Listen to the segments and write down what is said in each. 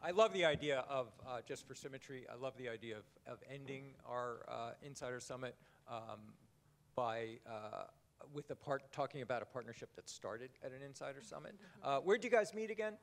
I love the idea of, just for symmetry, I love the idea of ending our Insider Summit by with talking about a partnership that started at an Insider Summit. Where'd you guys meet again?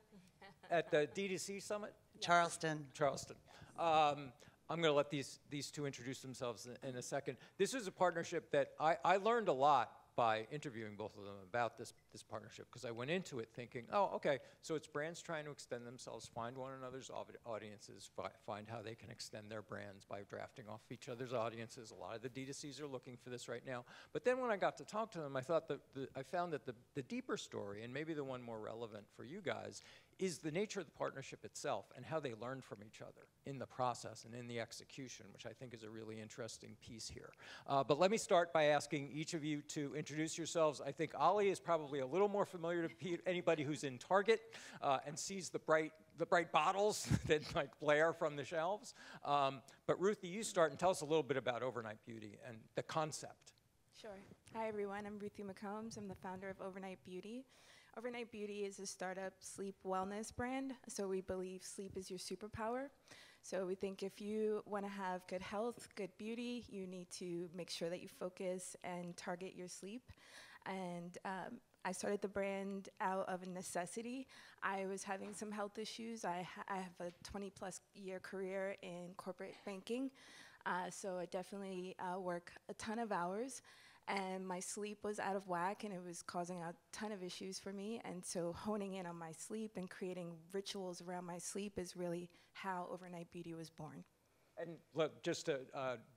At the D2C Summit? Charleston. Charleston. I'm going to let these two introduce themselves in a second. This is a partnership that I learned a lot by interviewing both of them about this partnership, because I went into it thinking, oh, okay, so it's brands trying to extend themselves, find one another's audiences, find how they can extend their brands by drafting off each other's audiences. A lot of the D2Cs are looking for this right now. But then when I got to talk to them, I thought that I found that the deeper story, and maybe the one more relevant for you guys, is the nature of the partnership itself and how they learn from each other in the process and in the execution, which I think is a really interesting piece here. But let me start by asking each of you to introduce yourselves. I think OLLY is probably a little more familiar to anybody who's in Target and sees the bright bottles that like blare from the shelves. But Ruthie, you start and tell us a little bit about Overnight Beauty and the concept. Sure. Hi, everyone. I'm Ruthie McCombs. I'm the founder of Overnight Beauty. Overnight Beauty is a startup sleep wellness brand, so we believe sleep is your superpower. So we think if you want to have good health, good beauty, you need to make sure that you focus and target your sleep. And I started the brand out of a necessity. I was having some health issues. I have a 20-plus year career in corporate banking, so I definitely work a ton of hours. And my sleep was out of whack, and it was causing a ton of issues for me. And so honing in on my sleep and creating rituals around my sleep is really how Overnight Beauty was born. And look, just to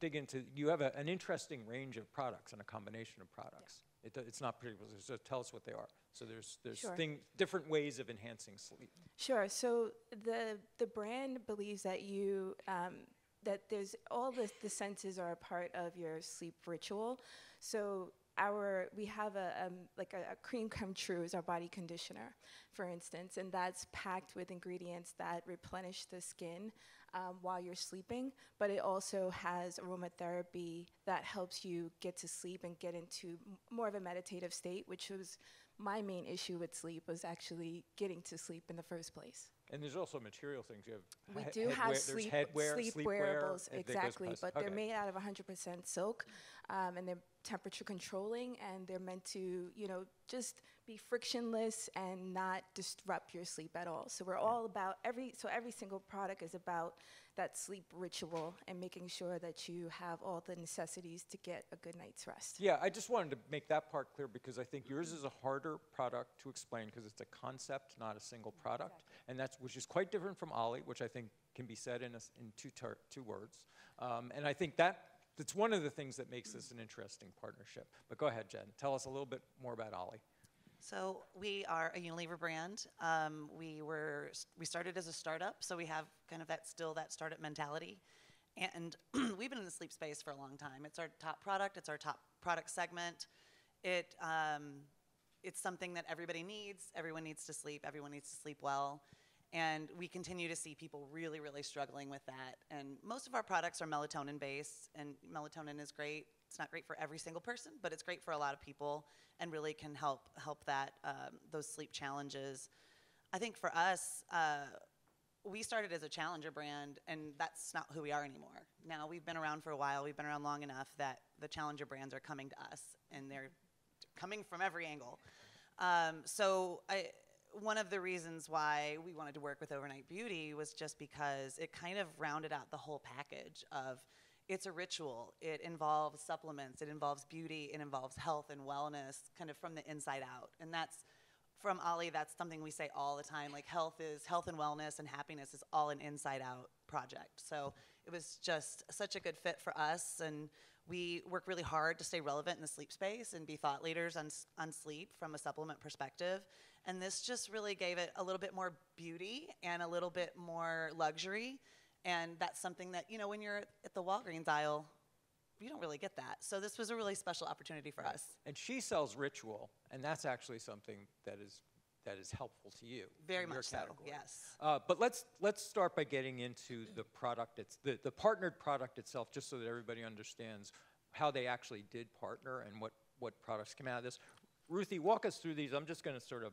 dig into, you have an interesting range of products and a combination of products. Yeah. It's not pretty, so tell us what they are. So there's Sure. Different ways of enhancing sleep. Sure. So the brand believes that you that there's all the senses are a part of your sleep ritual. So we have a cream come true is our body conditioner, for instance, and that's packed with ingredients that replenish the skin while you're sleeping, but it also has aromatherapy that helps you get to sleep and get into more of a meditative state, which was my main issue with sleep, was actually getting to sleep in the first place. And there's also material things. You have we do have sleep wearables, exactly, but okay. They're made out of 100% silk, and they're temperature controlling, and they're meant to, just be frictionless and not disrupt your sleep at all. So we're all about every single product is about that sleep ritual and making sure that you have all the necessities to get a good night's rest. Yeah, I just wanted to make that part clear because I think yours is a harder product to explain because it's a concept, not a single product, exactly. And which is quite different from OLLY, which I think can be said in two words. And I think that's one of the things that makes this an interesting partnership. But go ahead, Jen. Tell us a little bit more about OLLY. So we are a Unilever brand. We started as a startup, so we have kind of that startup mentality. And we've been in the sleep space for a long time. It's our top product. It's our top product segment. It's something that everybody needs. Everyone needs to sleep. Everyone needs to sleep well. And we continue to see people really, really struggling with that. And most of our products are melatonin-based, and melatonin is great. It's not great for every single person, but it's great for a lot of people and really can help that those sleep challenges. I think for us, we started as a challenger brand, and that's not who we are anymore. Now we've been around for a while. We've been around long enough that the challenger brands are coming to us, and they're coming from every angle. One of the reasons why we wanted to work with Overnight Beauty was just because it kind of rounded out the whole package of it's a ritual. It involves supplements. It involves beauty. It involves health and wellness kind of from the inside out. And that's, from OLLY, that's something we say all the time. Like health and wellness and happiness is all an inside out project. So it was just such a good fit for us. And we work really hard to stay relevant in the sleep space and be thought leaders on sleep from a supplement perspective. And this just really gave it a little bit more beauty and a little bit more luxury. And that's something that, when you're at the Walgreens aisle, you don't really get that. So this was a really special opportunity for us. And she sells ritual, and that's actually something that is helpful to you. Very much so, yes. But let's start by getting into the product. It's the partnered product itself, just so that everybody understands how they actually did partner and what products came out of this. Ruthie, walk us through these. I'm just going to sort of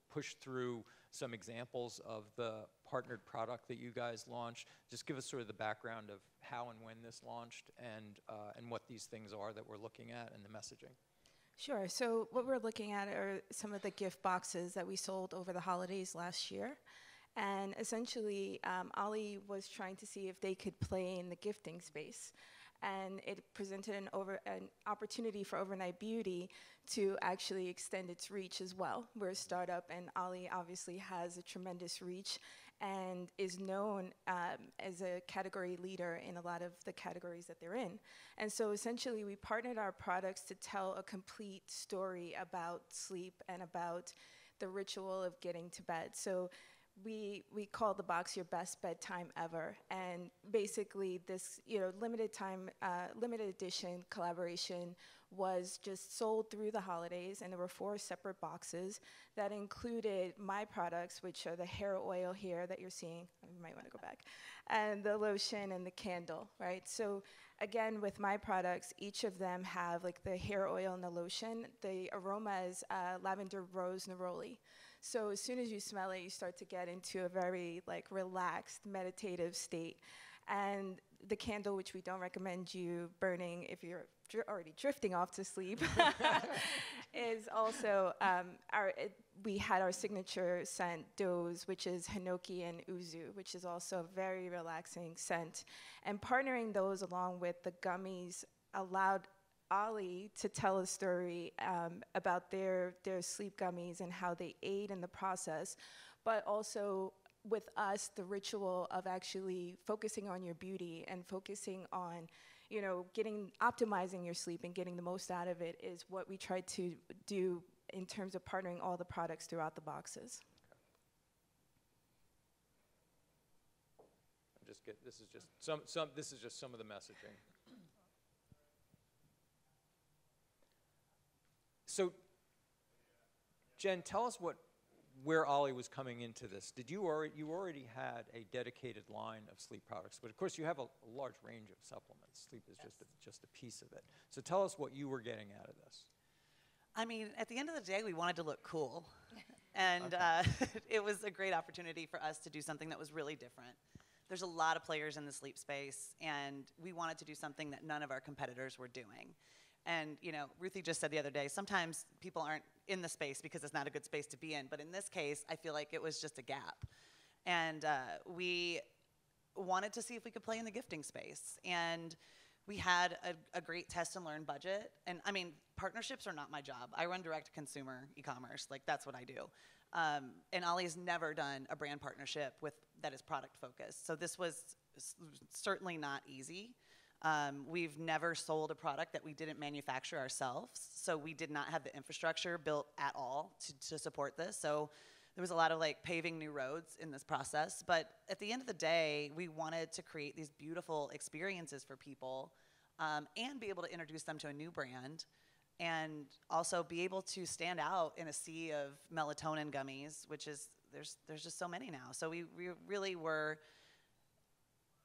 push through some examples of the partnered product that you guys launched. Just give us sort of the background of how and when this launched and what these things are that we're looking at and the messaging. Sure. So what we're looking at are some of the gift boxes that we sold over the holidays last year. And essentially, OLLY was trying to see if they could play in the gifting space. And it presented an opportunity for Overnight Beauty to actually extend its reach as well. We're a startup, and OLLY obviously has a tremendous reach and is known as a category leader in a lot of the categories that they're in. And so essentially, we partnered our products to tell a complete story about sleep and about the ritual of getting to bed. So we call the box your best bedtime ever, and basically this limited edition collaboration was just sold through the holidays, and there were 4 separate boxes that included my products, which are the hair oil here that you're seeing. You might want to go back, and the lotion and the candle, right? So again, with my products, each of them have like the hair oil and the lotion. The aroma is lavender rose neroli. So as soon as you smell it, you start to get into a very relaxed, meditative state. And the candle, which we don't recommend you burning if you're already drifting off to sleep, is also we had our signature scent Doze, which is Hinoki and Uzu, which is also a very relaxing scent. And partnering those along with the gummies allowed OLLY to tell a story about their sleep gummies and how they aid in the process, but also with us, the ritual of actually focusing on your beauty and focusing on, optimizing your sleep and getting the most out of it is what we try to do in terms of partnering all the products throughout the boxes. This is just some of the messaging. So, Jen, tell us where OLLY was coming into this. You already had a dedicated line of sleep products, but of course you have a large range of supplements. Sleep is just a piece of it. So tell us what you were getting out of this. I mean, at the end of the day, we wanted to look cool. And it was a great opportunity for us to do something that was really different. There's a lot of players in the sleep space, and we wanted to do something that none of our competitors were doing. And, Ruthie just said the other day, sometimes people aren't in the space because it's not a good space to be in. But in this case, I feel like it was just a gap. And we wanted to see if we could play in the gifting space. And we had a great test and learn budget. And, I mean, partnerships are not my job. I run direct-to-consumer e-commerce. That's what I do. And OLLY's never done a brand partnership that is product-focused. So this was certainly not easy. We've never sold a product that we didn't manufacture ourselves, so we did not have the infrastructure built at all to support this. So there was a lot of paving new roads in this process. But at the end of the day, we wanted to create these beautiful experiences for people and be able to introduce them to a new brand and also be able to stand out in a sea of melatonin gummies, which is, there's just so many now. So we really were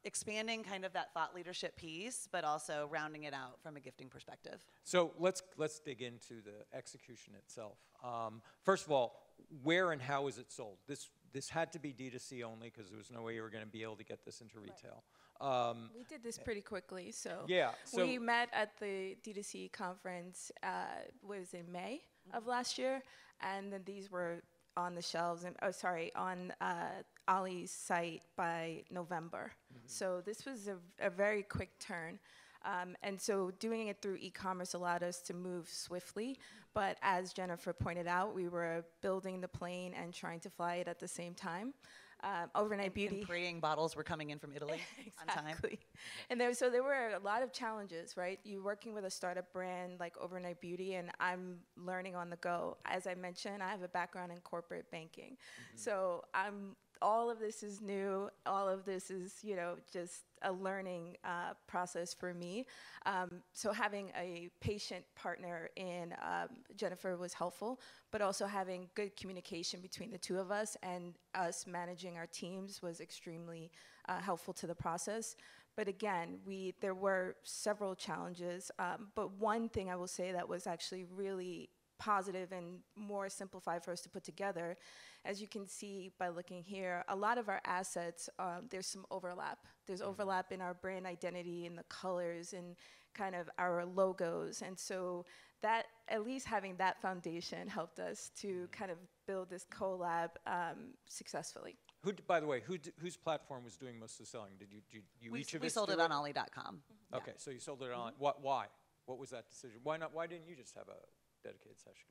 expanding kind of that thought leadership piece, but also rounding it out from a gifting perspective. So let's dig into the execution itself. First of all, where and how is it sold? This had to be D2C only because there was no way you were going to be able to get this into retail. We did this pretty quickly, so yeah. So we met at the D2C conference was in May of last year, and then these were on the shelves and on OLLY's site by November. So this was a very quick turn. And so doing it through e-commerce allowed us to move swiftly. But as Jennifer pointed out, we were building the plane and trying to fly it at the same time. Overnight Beauty. And praying bottles were coming in from Italy on time. Exactly. And there were a lot of challenges, right? You're working with a startup brand like Overnight Beauty, and I'm learning on the go. As I mentioned, I have a background in corporate banking. So all of this is new. All of this is, just a learning process for me. So having a patient partner in Jennifer was helpful, but also having good communication between the two of us and us managing our teams was extremely helpful to the process. But again, there were several challenges. But one thing I will say that was actually really positive and more simplified for us to put together. As you can see by looking here, a lot of our assets, there's some overlap. There's overlap in our brand identity, in the colors, and kind of our logos. And so that, at least having that foundation helped us to kind of build this collab successfully. By the way, whose platform was doing most of the selling? Did you each of We us sold do it on OLLY.com. Okay, so you sold it on, why? What was that decision? Why not? Why didn't you just have a dedicated section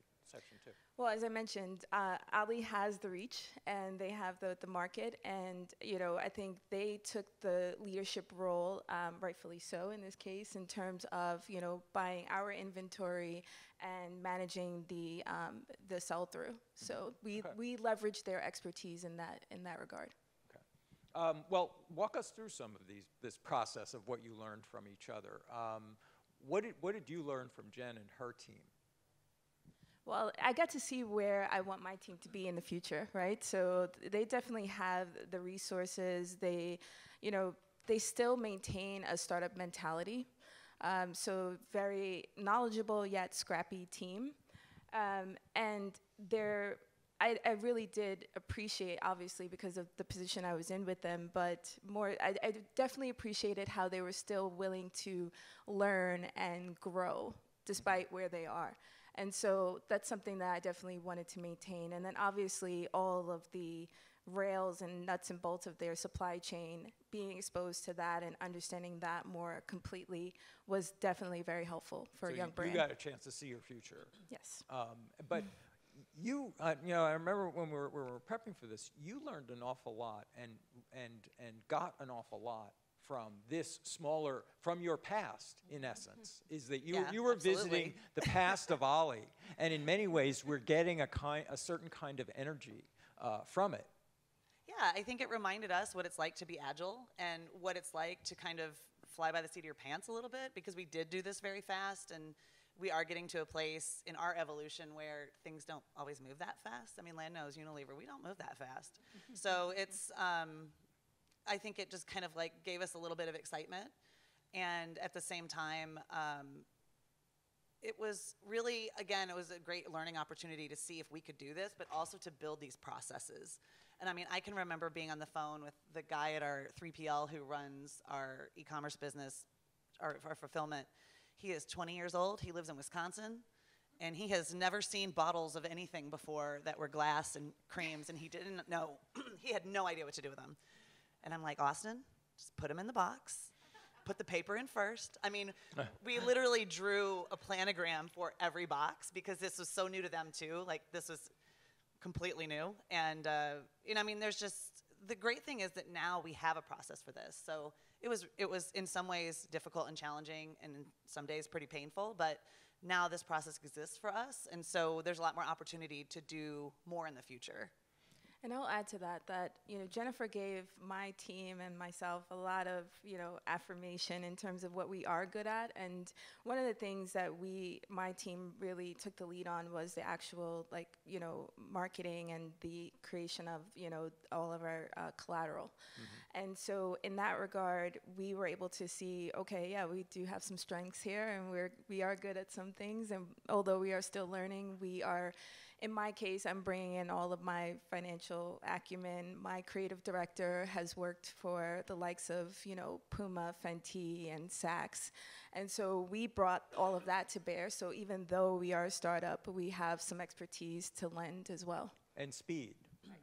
too? Well, as I mentioned, OLLY has the reach and they have the market, and I think they took the leadership role, rightfully so in this case, in terms of buying our inventory and managing the sell-through. So we leveraged their expertise in that regard. Okay. Well, walk us through some of this process of what you learned from each other. What did you learn from Jen and her team? Well, I got to see where I want my team to be in the future, right? So they definitely have the resources. They still maintain a startup mentality. So very knowledgeable yet scrappy team. And I really did appreciate, obviously, because of the position I was in with them, but I definitely appreciated how they were still willing to learn and grow despite where they are. And so that's something that I definitely wanted to maintain. And then obviously all of the rails and nuts and bolts of their supply chain, being exposed to that and understanding that more completely was definitely very helpful for a young brand. You got a chance to see your future. Yes. But you, I remember when we were prepping for this, you learned an awful lot and got an awful lot from this from your past, in essence, is that you were visiting the past of OLLY, and in many ways we're getting a certain kind of energy from it. Yeah, I think it reminded us what it's like to be agile and what it's like to kind of fly by the seat of your pants a little bit, because we did do this very fast, and we are getting to a place in our evolution where things don't always move that fast. I mean, Land knows, Unilever, we don't move that fast. So it's, I think it just kind of like gave us a little bit of excitement. And at the same time, it was really, again, it was a great learning opportunity to see if we could do this, but also to build these processes. And I mean, I can remember being on the phone with the guy at our 3PL who runs our e-commerce business, our fulfillment. He is 20 years old, he lives in Wisconsin, and he has never seen bottles of anything before that were glass and creams, and he didn't know, he had no idea what to do with them. And I'm like, Austin, just put them in the box, put the paper in first. I mean, we literally drew a planogram for every box because this was so new to them too. Like, this was completely new. And, I mean, there's just, the great thing is that now we have a process for this. So it was in some ways difficult and challenging, and in some days pretty painful, but now this process exists for us. And so there's a lot more opportunity to do more in the future. And I'll add to that, Jennifer gave my team and myself a lot of, affirmation in terms of what we are good at. And one of the things that my team really took the lead on was the actual, marketing and the creation of, all of our collateral. Mm-hmm. And so in that regard, we were able to see, okay, yeah, we do have some strengths here, and we are good at some things. And although we are still learning, in my case, I'm bringing in all of my financial acumen. My creative director has worked for the likes of, Puma, Fenty, and Saks. And so we brought all of that to bear. So even though we are a startup, we have some expertise to lend as well. And speed.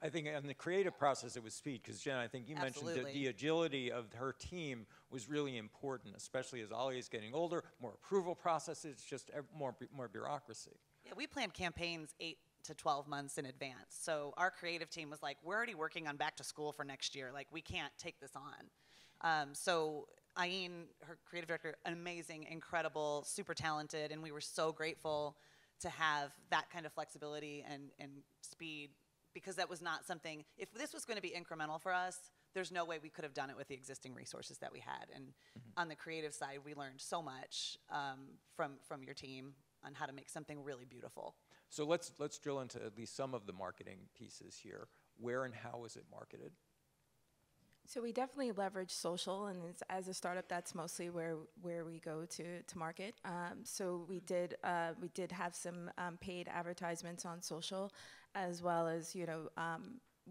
I think in the creative process, it was speed, because Jen, I think you Absolutely. mentioned the agility of her team was really important, especially as OLLY is getting older, more approval processes, just more bureaucracy. Yeah, we planned campaigns 8 to 12 months in advance. So our creative team was like, we're already working on back to school for next year. Like, we can't take this on. So Aine, her creative director, amazing, incredible, super talented, and we were so grateful to have that kind of flexibility and speed, because that was not something, if this was going to be incremental for us, there's no way we could have done it with the existing resources that we had. And on the creative side, we learned so much from your team on how to make something really beautiful. So let's drill into at least some of the marketing pieces here. Where and how was it marketed? So we definitely leverage social, and as a startup, that's mostly where we go to market. So we did have some paid advertisements on social, as well as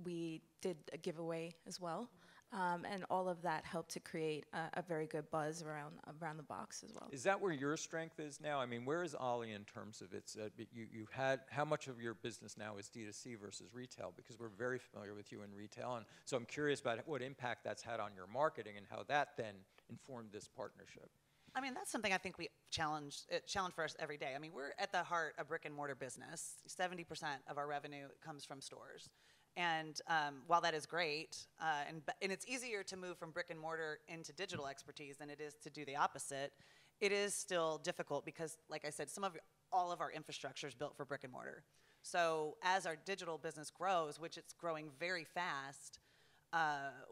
we did a giveaway as well, and all of that helped to create a very good buzz around the box as well. Is that where your strength is now? I mean, where is OLLY in terms of its, you had, how much of your business now is D2C versus retail? Because we're very familiar with you in retail, and so I'm curious about what impact that's had on your marketing and how that then informed this partnership. I mean, that's something I think we challenge for us every day. I mean, we're at the heart of brick and mortar business. 70% of our revenue comes from stores. And while that is great, and it's easier to move from brick and mortar into digital expertise than it is to do the opposite, it is still difficult because, like I said, all of our infrastructure is built for brick and mortar. So as our digital business grows, which it's growing very fast,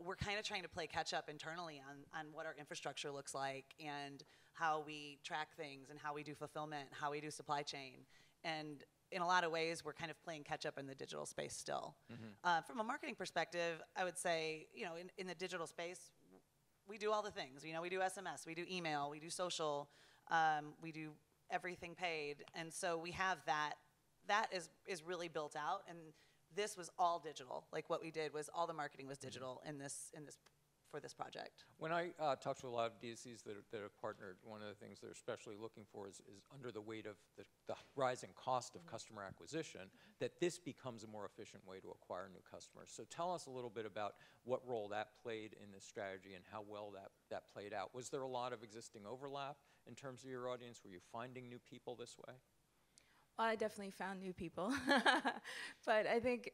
we're kind of trying to play catch up internally on what our infrastructure looks like and how we track things and how we do fulfillment, how we do supply chain. And in a lot of ways, we're kind of playing catch up in the digital space still. Mm-hmm. From a marketing perspective, I would say, in the digital space, we do all the things. We do SMS, we do email, we do social, we do everything paid. And so we have that. That is really built out. And this was all digital. Like what we did was all the marketing was digital in this for this project. When I talk to a lot of DCs that have partnered, one of the things they're especially looking for is under the weight of the rising cost of customer acquisition, that this becomes a more efficient way to acquire new customers. So tell us a little bit about what role that played in this strategy and how well that played out. Was there a lot of existing overlap in terms of your audience? Were you finding new people this way? Well, I definitely found new people. But I think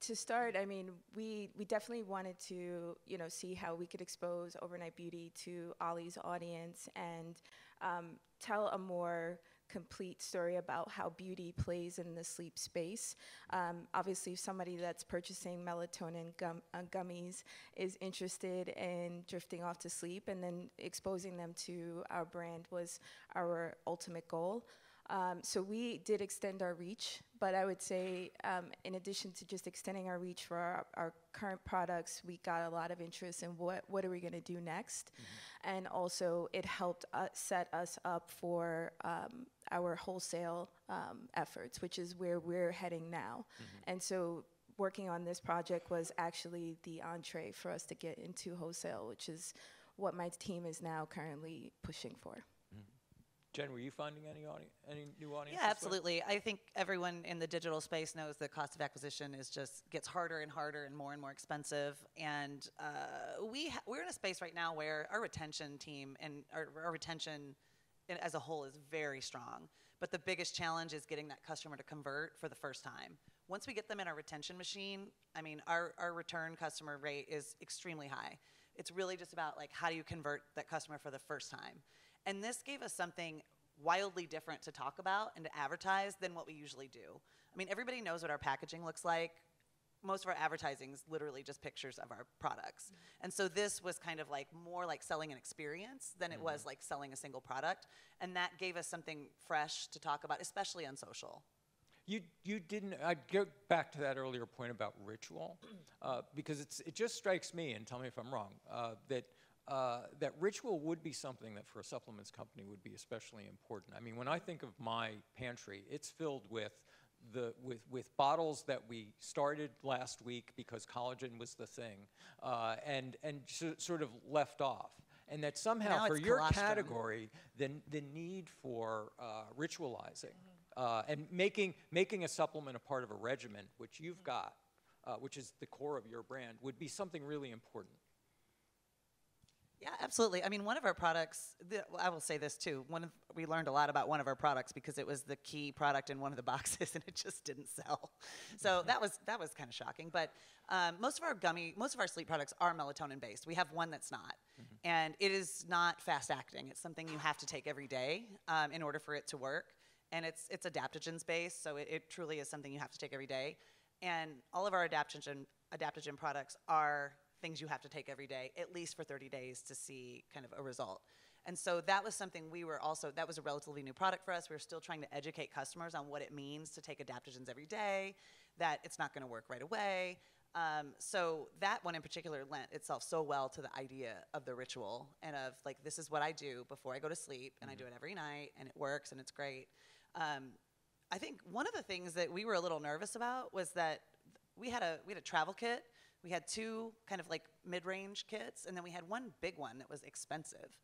to start, I mean, we definitely wanted to, see how we could expose Overnight Beauty to OLLY's audience and tell a more complete story about how beauty plays in the sleep space. Obviously, somebody that's purchasing melatonin gummies is interested in drifting off to sleep, and then exposing them to our brand was our ultimate goal. So we did extend our reach, but I would say in addition to just extending our reach for our current products, we got a lot of interest in what are we going to do next. Mm-hmm. And also it helped set us up for our wholesale efforts, which is where we're heading now. Mm-hmm. And so working on this project was actually the entree for us to get into wholesale, which is what my team is now currently pushing for. Jen, were you finding any new audience? Yeah, absolutely. I think everyone in the digital space knows the cost of acquisition gets harder and harder and more expensive. And we're in a space right now where our retention team and our retention as a whole is very strong. But the biggest challenge is getting that customer to convert for the first time. Once we get them in our retention machine, I mean, our return customer rate is extremely high. It's really just about how do you convert that customer for the first time. And this gave us something wildly different to talk about and to advertise than what we usually do. I mean, everybody knows what our packaging looks like. Most of our advertising is literally just pictures of our products. Mm-hmm. And so this was kind of more like selling an experience than it was like selling a single product. And that gave us something fresh to talk about, especially on social. You didn't, I'd go back to that earlier point about ritual, because it just strikes me, and tell me if I'm wrong, that ritual would be something that for a supplements company would be especially important. I mean, when I think of my pantry, it's filled with bottles that we started last week because collagen was the thing, and sort of left off. And that somehow now for your colostrum. Category, the need for ritualizing and making a supplement a part of a regimen, which you've got, which is the core of your brand, would be something really important. Yeah, absolutely. I mean, one of our products, I will say this too, we learned a lot about one of our products because it was the key product in one of the boxes and it just didn't sell. So that was kind of shocking. But most of our sleep products are melatonin based. We have one that's not. Mm-hmm. And it is not fast acting. It's something you have to take every day in order for it to work. And it's adaptogens based, so it truly is something you have to take every day. And all of our adaptogen products are things you have to take every day, at least for 30 days to see kind of a result. And so that was something that was a relatively new product for us. We were still trying to educate customers on what it means to take adaptogens every day, that it's not going to work right away. So that one in particular lent itself so well to the idea of the ritual and of like, this is what I do before I go to sleep, and I do it every night, and it works, and it's great. I think one of the things that we were a little nervous about was that we had a travel kit. We had 2 kind of like mid-range kits, and then we had one big one that was expensive.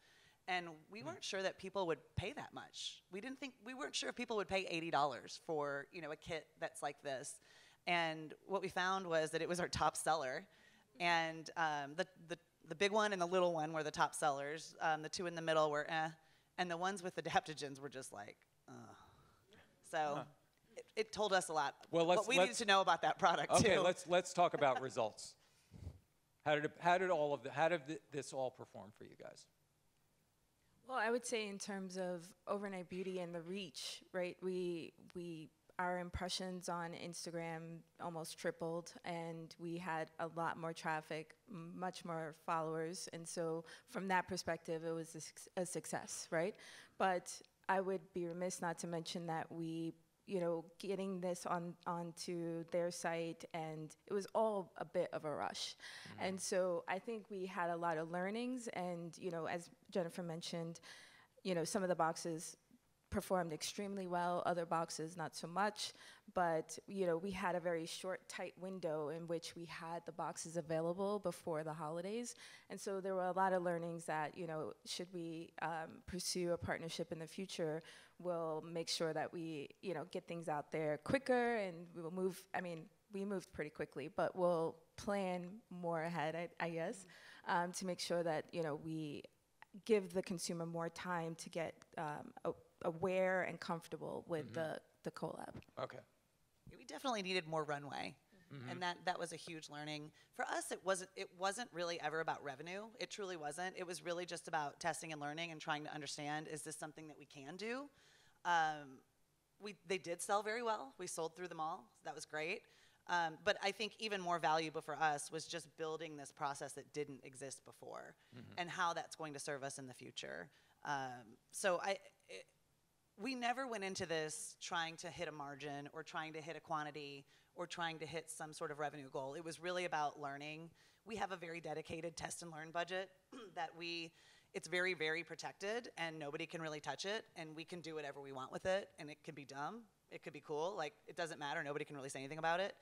And we weren't sure that people would pay that much. We weren't sure if people would pay $80 for, you know, a kit that's like this. And what we found was that it was our top seller. And the big one and the little one were the top sellers. The 2 in the middle were eh. And the ones with adaptogens were just like, ugh. So it told us a lot. Well, what we needed to know about that product too. Okay, let's talk about results. How did this all perform for you guys? Well, I would say in terms of Overnight Beauty and the reach, right? Our impressions on Instagram almost tripled, and we had a lot more traffic, much more followers, and so from that perspective, it was a success, right? But I would be remiss not to mention that we, you know, getting this onto their site, and it was all a bit of a rush. And so I think we had a lot of learnings, and, you know, as Jennifer mentioned, you know, some of the boxes performed extremely well, other boxes not so much, but, you know, we had a very short, tight window in which we had the boxes available before the holidays, and so there were a lot of learnings that, you know, should we pursue a partnership in the future, we'll make sure that we, you know, get things out there quicker, and we will move, I mean, we moved pretty quickly, but we'll plan more ahead, I guess, to make sure that, you know, we give the consumer more time to get aware and comfortable with the collab. Okay. We definitely needed more runway, and that was a huge learning. For us, it wasn't really ever about revenue. It truly wasn't. It was really just about testing and learning and trying to understand, is this something that we can do? They did sell very well. We sold through them all. That was great. But I think even more valuable for us was just building this process that didn't exist before, and how that's going to serve us in the future. So we never went into this trying to hit a margin or trying to hit a quantity or trying to hit some sort of revenue goal. It was really about learning. We have a very dedicated test and learn budget that it's very, very protected, and nobody can really touch it, and we can do whatever we want with it, and it can be dumb, it could be cool, like, it doesn't matter, nobody can really say anything about it.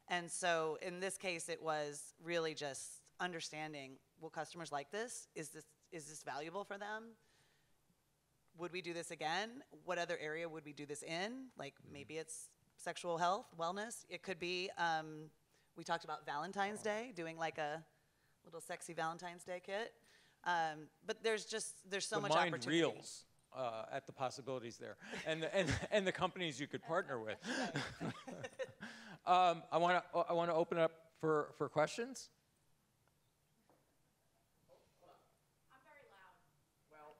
And so in this case, it was really just understanding, will customers like this? Is this valuable for them? Would we do this again? What other area would we do this in? Like, maybe it's sexual health, wellness. It could be, we talked about Valentine's Day, doing like a little sexy Valentine's Day kit. But there's so much opportunity. The mind reels at the possibilities there, and the companies you could partner with. I want to open it up for questions.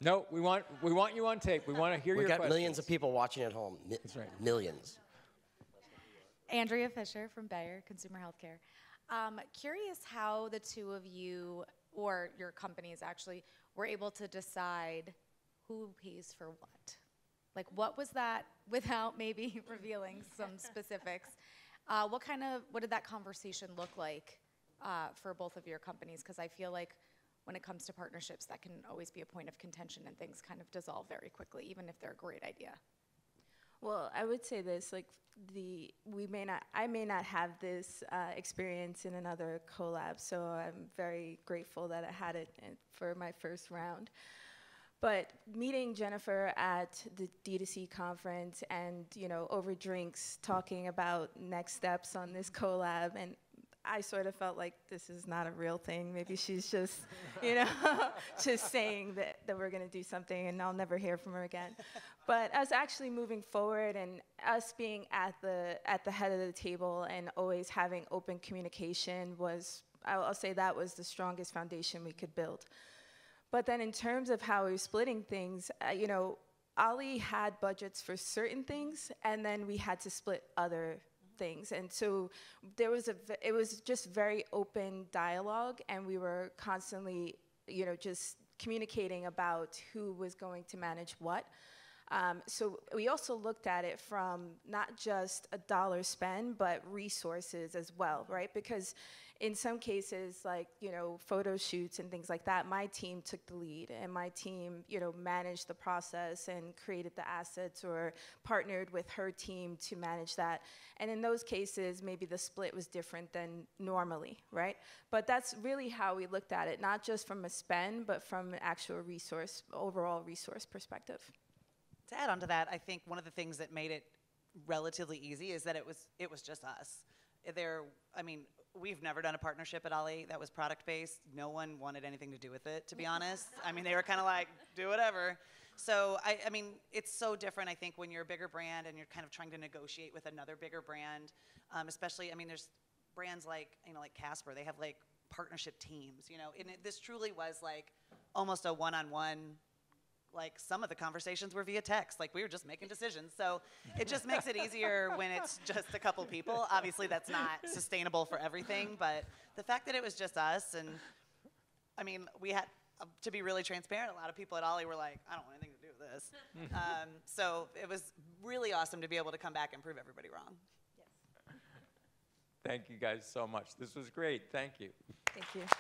No, we want you on tape. We want to hear your questions. We've got millions of people watching at home. That's right. Millions. Andrea Fisher from Bayer Consumer Healthcare. Curious how the two of you, or your companies actually, were able to decide who pays for what. Like, what was that, without maybe revealing some specifics? What did that conversation look like for both of your companies? Because I feel like when it comes to partnerships, that can always be a point of contention, and things kind of dissolve very quickly, even if they're a great idea. Well, I would say this, like, I may not have this experience in another collab, so I'm very grateful that I had it for my first round. But meeting Jennifer at the D2C conference and, you know, over drinks, talking about next steps on this collab, and I sort of felt like this is not a real thing. Maybe she's just, you know, just saying that we're going to do something and I'll never hear from her again. But us actually moving forward and us being at the head of the table and always having open communication was, I'll say that was the strongest foundation we could build. But then in terms of how we were splitting things, you know, OLLY had budgets for certain things, and then we had to split other things. And so it was just very open dialogue, and we were constantly, you know, just communicating about who was going to manage what. So we also looked at it from not just a dollar spend, but resources as well, right? Because in some cases, like, you know, photo shoots and things like that, my team took the lead, and my team, you know, managed the process and created the assets or partnered with her team to manage that. And in those cases, maybe the split was different than normally, right? But that's really how we looked at it, not just from a spend, but from an actual resource, overall resource perspective. To add on to that, I think one of the things that made it relatively easy is that it was just us. I mean, we've never done a partnership at OLLY that was product-based. No one wanted anything to do with it, to be honest. I mean, they were kind of like, do whatever. So, I mean, it's so different, I think, when you're a bigger brand and you're kind of trying to negotiate with another bigger brand. Especially, I mean, there's brands like, you know, like Casper. They have, like, partnership teams, you know. And this truly was, like, almost a one-on-one. Like, some of the conversations were via text. Like, we were just making decisions. So it just makes it easier when it's just a couple people. Obviously, that's not sustainable for everything. But the fact that it was just us, and, I mean, we had, to be really transparent, a lot of people at OLLY were like, I don't want anything to do with this. So it was really awesome to be able to come back and prove everybody wrong. Thank you guys so much. This was great. Thank you. Thank you.